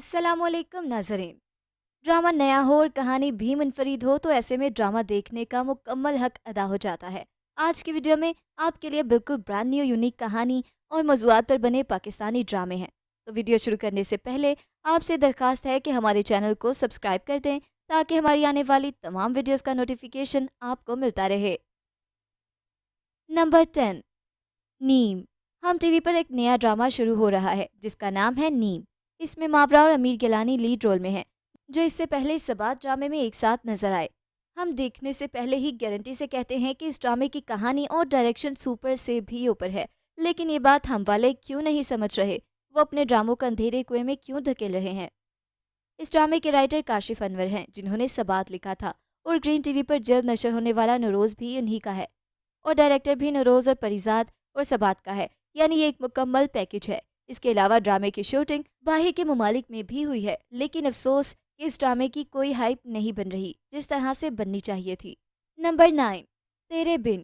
अस्सलाम वालेकुम नाज़रीन। ड्रामा नया हो और कहानी भी मुनफरिद हो तो ऐसे में ड्रामा देखने का मुकम्मल हक अदा हो जाता है। आज की वीडियो में आपके लिए बिल्कुल ब्रांड न्यू यूनिक कहानी और मौज़ूआत पर बने पाकिस्तानी ड्रामे हैं। तो वीडियो शुरू करने से पहले आपसे दरख्वास्त है कि हमारे चैनल को सब्सक्राइब कर दें ताकि हमारी आने वाली तमाम वीडियोस का नोटिफिकेशन आपको मिलता रहे। नंबर 10, नीम। हम टीवी पर एक नया ड्रामा शुरू हो रहा है जिसका नाम है नीम। इसमें मावरा और अमीर गिलानी लीड रोल में हैं, जो इससे पहले इस सबात ड्रामे में एक साथ नजर आए। हम देखने से पहले ही गारंटी से कहते हैं कि इस ड्रामे की कहानी और डायरेक्शन सुपर से भी ऊपर है। लेकिन ये बात हम वाले क्यों नहीं समझ रहे? वो अपने ड्रामों को अंधेरे कुएं में क्यों धकेल रहे हैं? इस ड्रामे के राइटर काशिफ अनवर हैं, जिन्होंने सबात लिखा था, और ग्रीन टीवी पर जल्द नशर होने वाला नरोज़ भी उन्हीं का है। और डायरेक्टर भी नरोज़ और परिजात और सबात का है, यानी ये एक मुकम्मल पैकेज है। इसके अलावा ड्रामे की शूटिंग बाहर के ममालिक में भी हुई है, लेकिन अफसोस कि इस ड्रामे की कोई हाइप नहीं बन रही जिस तरह से बननी चाहिए थी। नंबर 9, तेरे बिन।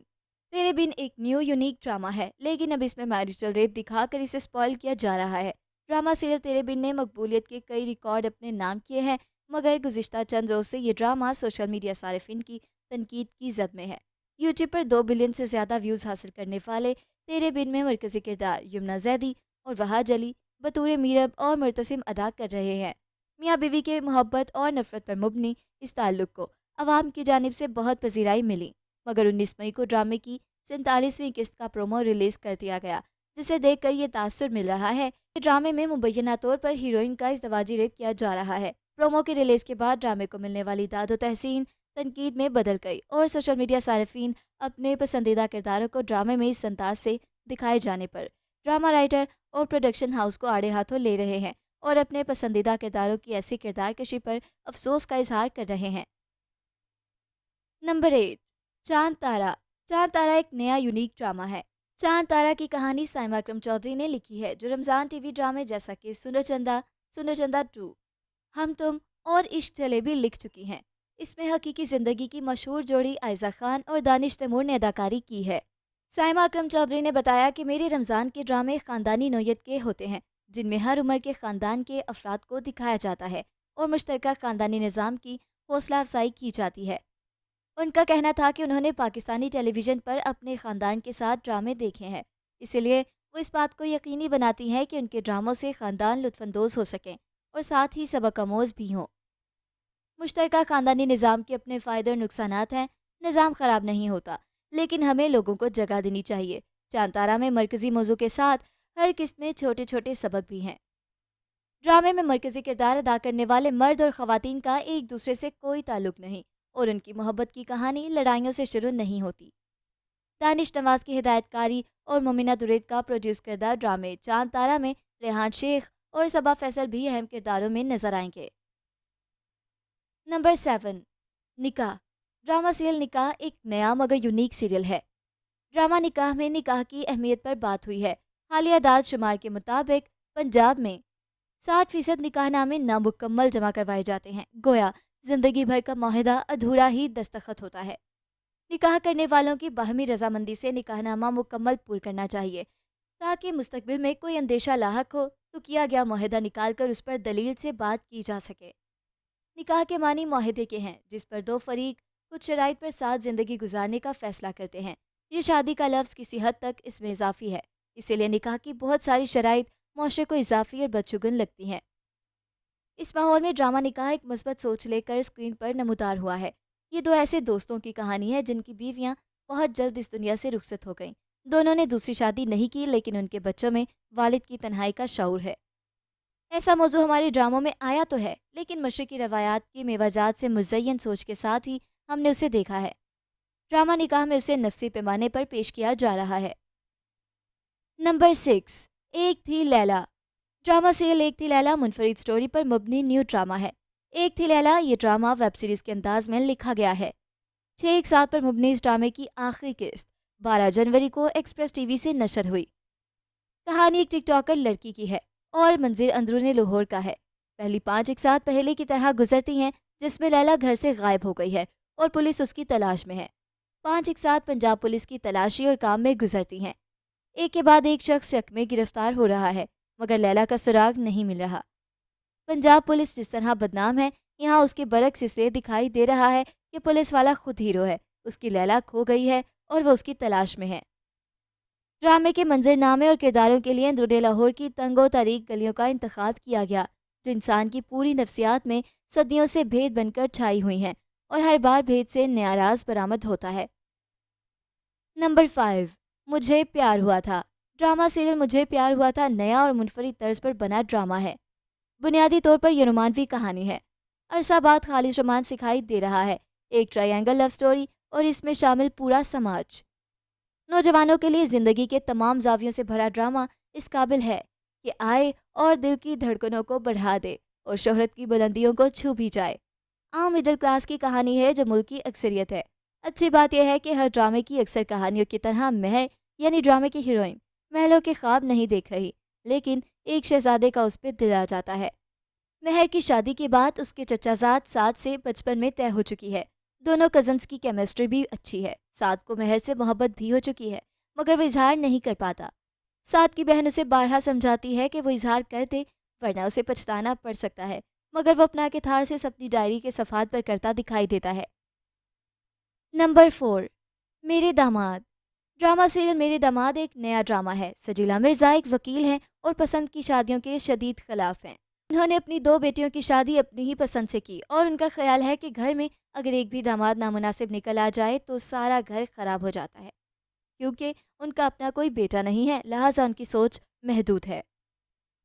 तेरे बिन एक न्यू यूनिक ड्रामा है, लेकिन अब इसमें मैरिटल रेप दिखाकर इसे स्पॉइल किया जा रहा है। ड्रामा सीरियल तेरे बिन ने मकबूलियत के कई रिकॉर्ड अपने नाम किए हैं, मगर गुज़िश्ता चंद रोज़ से ये ड्रामा सोशल मीडिया सारिफिन की तनकीद की जद में है। यूट्यूब पर 2 बिलियन से ज़्यादा व्यूज़ हासिल करने वाले तेरे बिन में मरकज़ी किरदार यमुना जैदी और वहाज अली बतूर मीरब और मुर्तसिम अदा कर रहे हैं। मियाँ बीवी के मोहब्बत और नफ़रत पर मुबनी इस ताल्लुक़ को आवाम की जानिब से बहुत पजीराई मिली, मगर 19 मई को ड्रामे की 47वीं किस्त का प्रोमो रिलीज़ कर दिया गया, जिसे देखकर ये तासुर मिल रहा है कि ड्रामे में मुबैना तौर पर हीरोइन का इज़दवाजी रेप किया जा रहा है। प्रोमो के रिलीज़ के बाद ड्रामे को मिलने वाली दाद तहसीन तनकीद में बदल गई और सोशल मीडिया सारिफीन अपने पसंदीदा किरदारों को ड्रामे में इस अंदाज से दिखाए जाने पर ड्रामा राइटर और प्रोडक्शन हाउस को आड़े हाथों ले रहे हैं और अपने पसंदीदा किरदारों की ऐसी किरदार कशी पर अफसोस का इजहार कर रहे हैं। नंबर 8, चांद तारा। चांद तारा एक नया यूनिक ड्रामा है। चांद तारा की कहानी साइमा अकरम चौधरी ने लिखी है, जो रमज़ान टीवी ड्रामे जैसा कि सुनो चंदा 2, हम तुम और इश्क जलेबी लिख चुकी हैं। इसमें हकीकी ज़िंदगी की मशहूर जोड़ी आयज़ा खान और दानिश तैमूर ने अदाकारी की है। साइमा अकरम चौधरी ने बताया कि मेरे रमज़ान के ड्रामे ख़ानदानी नोयत के होते हैं, जिनमें हर उम्र के ख़ानदान के अफराद को दिखाया जाता है और मुश्तरका ख़ानदानी निज़ाम की हौसला अफजाई की जाती है। उनका कहना था कि उन्होंने पाकिस्तानी टेलीविज़न पर अपने ख़ानदान के साथ ड्रामे देखे हैं, इसलिए वो इस बात को यकीनी बनाती हैं कि उनके ड्रामों से ख़ानदान लुत्फ़अंदोज़ हो सकें और साथ ही सबक आमोज़ भी हों। मुश्तरका ख़ानदानी निज़ाम के अपने फ़ायदे और नुकसानात हैं। निज़ाम ख़राब नहीं होता, लेकिन हमें लोगों को जगह देनी चाहिए। चांद तारा में मरकज़ी मौज़ू के साथ हर किस्त में छोटे छोटे सबक भी हैं। ड्रामे में मरकज़ी किरदार अदा करने वाले मर्द और ख़वातीन का एक दूसरे से कोई ताल्लुक़ नहीं और उनकी मोहब्बत की कहानी लड़ाइयों से शुरू नहीं होती। दानिश नवाज़ की हिदायतकारी और मोमिना दुरैद का प्रोड्यूस करदा ड्रामे चांद तारा में रेहान शेख और सबा फैसल भी अहम किरदारों में नजर आएंगे। नंबर 7, निकाह। ड्रामा सीरियल निकाह एक नया मगर यूनिक सीरियल है। ड्रामा निकाह में निकाह की अहमियत पर बात हुई है। हालिया दाद शुमार के मुताबिक पंजाब में 60% निकाहनामे नामुकम्मल जमा करवाए जाते हैं, गोया जिंदगी भर का माहिदा अधूरा ही दस्तखत होता है। निकाह करने वालों की बाहमी रजामंदी से निकाहनामा मुकम्मल पूरा करना चाहिए, ताकि मुस्तकबिल में कोई अंदेशा लाहक हो तो किया गया माहिदा निकाल कर उस पर दलील से बात की जा सके। निकाह के मानी माहिदे के हैं, जिस पर दो फरीक कुछ शराइत पर साथ ज़िंदगी गुजारने का फ़ैसला करते हैं। ये शादी का लफ्ज़ किसी हद तक इसमें इजाफी है, इसीलिए निकाह की बहुत सारी शराइत मुआशरे को इजाफी और बदशगुन लगती हैं। इस माहौल में ड्रामा निकाह एक मुस्बत सोच लेकर स्क्रीन पर नमूदार हुआ है। ये दो ऐसे दोस्तों की कहानी है जिनकी बीवियाँ बहुत जल्द इस दुनिया से रुखसत हो गईं। दोनों ने दूसरी शादी नहीं की, लेकिन उनके बच्चों में वालिद की तन्हाई का शऊर है। ऐसा मौजू हमारे ड्रामों में आया तो है, लेकिन मशरक़ी रवायात की मेवाजात से मुज़य्यन सोच के साथ ही हमने उसे देखा है। ड्रामा निकाह में उसे नफसी पैमाने पर पेश किया जा रहा है। नंबर 6, एक थी लैला। ड्रामा सीरियल एक थी लैला मुनफरिद स्टोरी पर मबनी न्यू ड्रामा है। एक थी लैला ये ड्रामा वेब सीरीज़ के अंदाज में लिखा गया है। 6 एक साथ पर मुबनी इस ड्रामे की आखिरी किस्त 12 जनवरी को एक्सप्रेस टीवी से नशर हुई। कहानी एक टिकटॉकर लड़की की है और मंजिल अंदरूनी लाहौर का है। पहली 5 एक साथ पहले की तरह गुजरती हैं, जिसमें लैला घर से गायब हो गई है और पुलिस उसकी तलाश में है। 5 एक साथ पंजाब पुलिस की तलाशी और काम में गुजरती हैं। एक के बाद एक शख्स शक में गिरफ्तार हो रहा है, मगर लैला का सुराग नहीं मिल रहा। पंजाब पुलिस जिस तरह बदनाम है, यहाँ उसके बरक्स इसलिए दिखाई दे रहा है कि पुलिस वाला खुद हीरो है, उसकी लैला खो गई है और वो उसकी तलाश में है। ड्रामे के मंजरनामे और किरदारों के लिए अंदरूनी लाहौर की तंगो तारीक गलियों का इंतखाब किया गया, जो इंसान की पूरी नफ्सियात में सदियों से भेद बनकर छाई हुई हैं और हर बार भेद से नया राज बरामद होता है। नंबर 5, मुझे प्यार हुआ था। ड्रामा सीरियल मुझे प्यार हुआ था नया और मुनफरिद तर्ज पर बना ड्रामा है। बुनियादी तौर पर यह रोमांवी कहानी है। अरसा बाद खालिश रोमांस सिखाई दे रहा है, एक ट्रायंगल लव स्टोरी और इसमें शामिल पूरा समाज। नौजवानों के लिए ज़िंदगी के तमाम जावियों से भरा ड्रामा इस काबिल है कि आए और दिल की धड़कनों को बढ़ा दे और शोहरत की बुलंदियों को छू भी जाए। आम मिडिल क्लास की कहानी है जो मुल्क की अक्सरियत है। अच्छी बात यह है कि हर ड्रामे की अक्सर कहानियों की तरह महर यानी ड्रामे की हीरोइन महलों के ख्वाब नहीं देख रही, लेकिन एक शहजादे का उस पर दिल आ जाता है। महर की शादी के बाद उसके चचाजाद साद से बचपन में तय हो चुकी है। दोनों कजन्स की केमिस्ट्री भी अच्छी है। साद को महर से मोहब्बत भी हो चुकी है, मगर वो इजहार नहीं कर पाता। साद की बहन उसे बारहा समझाती है कि वो इजहार कर दे, वरना उसे पछताना पड़ सकता है, मगर वो अपना के थार से अपनी डायरी के सफ़ात पर करता दिखाई देता है। नंबर 4, मेरे दामाद। ड्रामा सीरियल मेरे दामाद एक नया ड्रामा है। सजीला मिर्ज़ा एक वकील हैं और पसंद की शादियों के शदीद खिलाफ हैं। उन्होंने अपनी 2 बेटियों की शादी अपनी ही पसंद से की और उनका ख्याल है कि घर में अगर एक भी दामाद नामुनासिब निकल आ जाए तो सारा घर ख़राब हो जाता है। क्योंकि उनका अपना कोई बेटा नहीं है, लिहाजा उनकी सोच महदूद है।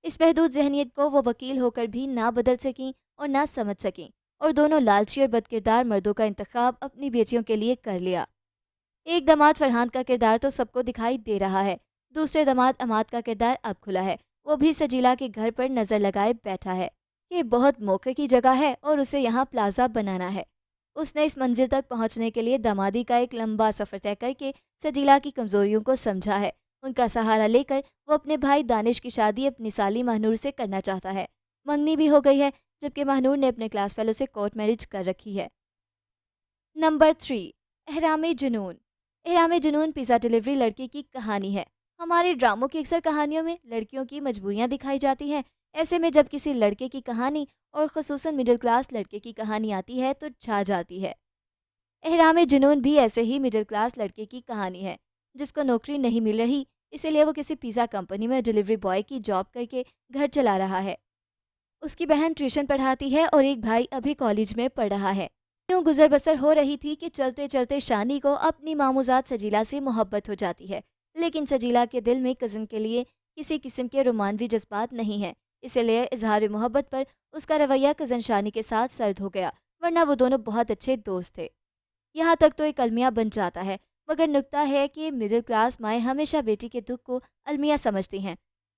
इस महदूद जहनीत को वो वकील होकर भी ना बदल सकें और ना समझ सकें, और दोनों लालची और बदकिरदार मर्दों का इंतखाब अपनी बेटियों के लिए कर लिया। एक दामाद फरहान का किरदार तो सबको दिखाई दे रहा है, दूसरे दामाद अमाद का किरदार अब खुला है। वो भी सजीला के घर पर नज़र लगाए बैठा है। ये बहुत मौके की जगह है और उसे यहाँ प्लाजा बनाना है। उसने इस मंजिल तक पहुँचने के लिए दामादी का एक लंबा सफ़र तय करके सजीला की कमज़ोरियों को समझा है। उनका सहारा लेकर वो अपने भाई दानिश की शादी अपनी साली महनूर से करना चाहता है। मंगनी भी हो गई है, जबकि महनूर ने अपने क्लास फेलो से कोर्ट मैरिज कर रखी है। नंबर 3, एहराम जुनून। एहराम जुनून पिज़्ज़ा डिलीवरी लड़की की कहानी है। हमारे ड्रामों की अक्सर कहानियों में लड़कियों की मजबूरियां दिखाई जाती हैं। ऐसे में जब किसी लड़के की कहानी और ख़ुसूसन मिडिल क्लास लड़के की कहानी आती है तो छा जाती है। एहराम जुनून भी ऐसे ही मिडिल क्लास लड़के की कहानी है, जिसको नौकरी नहीं मिल रही, इसीलिए वो किसी पिज़्ज़ा कंपनी में डिलीवरी बॉय की जॉब करके घर चला रहा है। उसकी बहन ट्यूशन पढ़ाती है और एक भाई अभी कॉलेज में पढ़ रहा है। यूँ गुजर बसर हो रही थी कि चलते चलते शानी को अपनी मामूजात सजीला से मोहब्बत हो जाती है। लेकिन सजीला के दिल में कज़न के लिए किसी किस्म के रोमानवी जज्बात नहीं है, इसलिए इजहार मोहब्बत पर उसका रवैया कज़न शानी के साथ सर्द हो गया, वरना वो दोनों बहुत अच्छे दोस्त थे। यहाँ तक तो एक अलमिया बन जाता है, मगर नुक्ता है कि मिडिल क्लास माएँ हमेशा बेटी के दुख को अलमिया समझती हैं।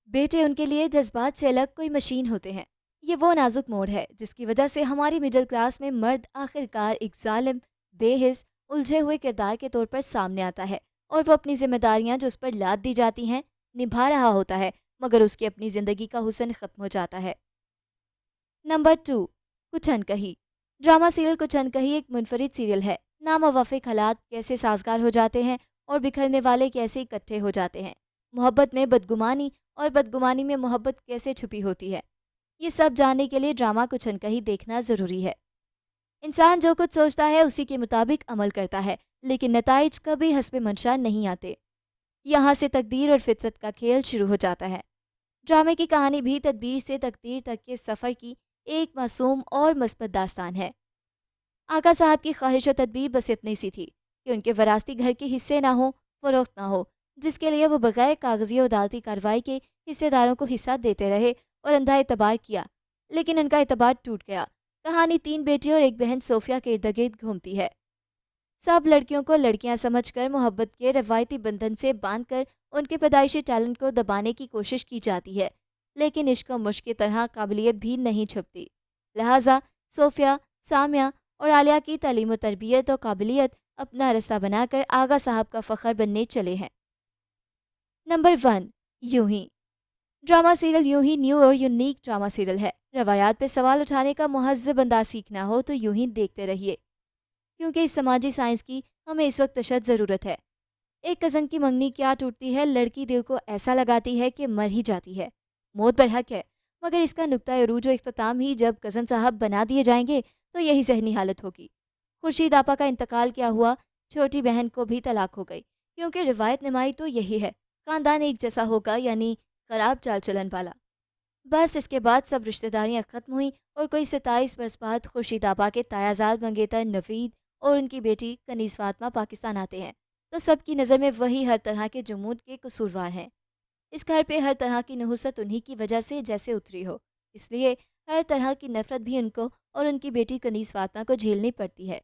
बेटे उनके लिए जज्बात से अलग कोई मशीन होते हैं। ये वो नाजुक मोड़ है जिसकी वजह से हमारी मिडिल क्लास में मर्द आखिरकार एक जालिम, बेहिस, उलझे हुए किरदार के तौर पर सामने आता है और वो अपनी जिम्मेदारियां जो उस पर लाद दी जाती हैं निभा रहा होता है, मगर उसकी अपनी ज़िंदगी का हुस्न ख़त्म हो जाता है। नंबर 2, कुछ अनकही। ड्रामा सीरियल कुछ अनकही एक मुनफरिद सीरियल है। नामुवाफिक हालात कैसे साजगार हो जाते हैं और बिखरने वाले कैसे इकट्ठे हो जाते हैं। मोहब्बत में बदगुमानी और बदगुमानी में मोहब्बत कैसे छुपी होती है, ये सब जानने के लिए ड्रामा कुछ अनकही देखना ज़रूरी है। इंसान जो कुछ सोचता है उसी के मुताबिक अमल करता है, लेकिन नताइज कभी हस्बे मंशा नहीं आते। यहाँ से तकदीर और फितरत का खेल शुरू हो जाता है। ड्रामे की कहानी भी तदबीर से तकदीर तक के सफ़र की एक मासूम और मस्बत दास्तान है। आका साहब की ख्वाहिश और तदबीर बस इतनी सी थी कि उनके वरासती घर के हिस्से ना हो, फ़रोख्त ना हो, जिसके लिए वो बग़ैर कागज़ी और अदालती कार्रवाई के हिस्सेदारों को हिस्सा देते रहे और अंधा एतबार किया, लेकिन उनका एतबार टूट गया। कहानी 3 बेटियों और एक बहन सोफिया के इर्द गिर्द घूमती है। सब लड़कियों को लड़कियां समझकर मोहब्बत के रवायती बंधन से बांधकर उनके पैदाइशी टैलेंट को दबाने की कोशिश की जाती है, लेकिन इश्क और मुश्क की तरह काबिलियत भी नहीं छुपती। लिहाजा सोफिया, सामिया और आलिया की तालीम व तरबियत और काबिलियत अपना रस्ता बनाकर आगा साहब का फ़ख्र बनने चले हैं। नंबर 1, यूं ही। ड्रामा सीरियल यूं ही न्यू और यूनिक ड्रामा सीरियल है। रवायात पे सवाल उठाने का मुहज़्ज़ब अंदाज सीखना हो तो यूं ही देखते रहिए, क्योंकि इस समाजी साइंस की हमें इस वक्त अशद ज़रूरत है। एक कज़न की मंगनी क्या टूटती है, लड़की दिल को ऐसा लगाती है कि मर ही जाती है। मौत बरहक है, मगर इसका नुक्ता अरूज व इख्तिताम ही जब कज़न साहब बना दिए जाएंगे तो यही ज़हनी हालत होगी। खुर्शीद आपा का इंतकाल क्या हुआ, छोटी बहन को भी तलाक हो गई, क्योंकि रिवायत नमाई तो यही है, ख़ानदान एक जैसा होगा, यानी खराब चाल चलन वाला। बस इसके बाद सब रिश्तेदारियां ख़त्म हुईं और कोई 27 बरस बाद खुर्शीद आपा के तायाजाद मंगेतर नवीद और उनकी बेटी कनीज़ फातिमा पाकिस्तान आते हैं, तो सबकी नज़र में वही हर तरह के जमूद के कसूरवार हैं। इस घर पे हर तरह की नहुसत उन्हीं की वजह से जैसे उतरी हो, इसलिए हर तरह की नफ़रत भी उनको और उनकी बेटी कनीज़ फातिमा को झेलनी पड़ती है।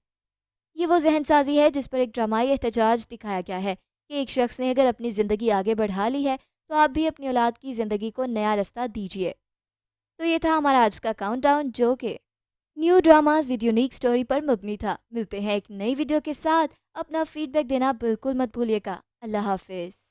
ये वो जहन साजी है जिस पर एक ड्रामाई एहतजाज दिखाया गया है कि एक शख्स ने अगर अपनी ज़िंदगी आगे बढ़ा ली है तो आप भी अपनी औलाद की ज़िंदगी को नया रास्ता दीजिए। तो ये था हमारा आज का काउंटडाउन, जो कि new dramas with unique story पर मबनी था। मिलते हैं एक नई वीडियो के साथ। अपना फीडबैक देना बिल्कुल मत भूलिएगा। अल्लाह हाफिज़।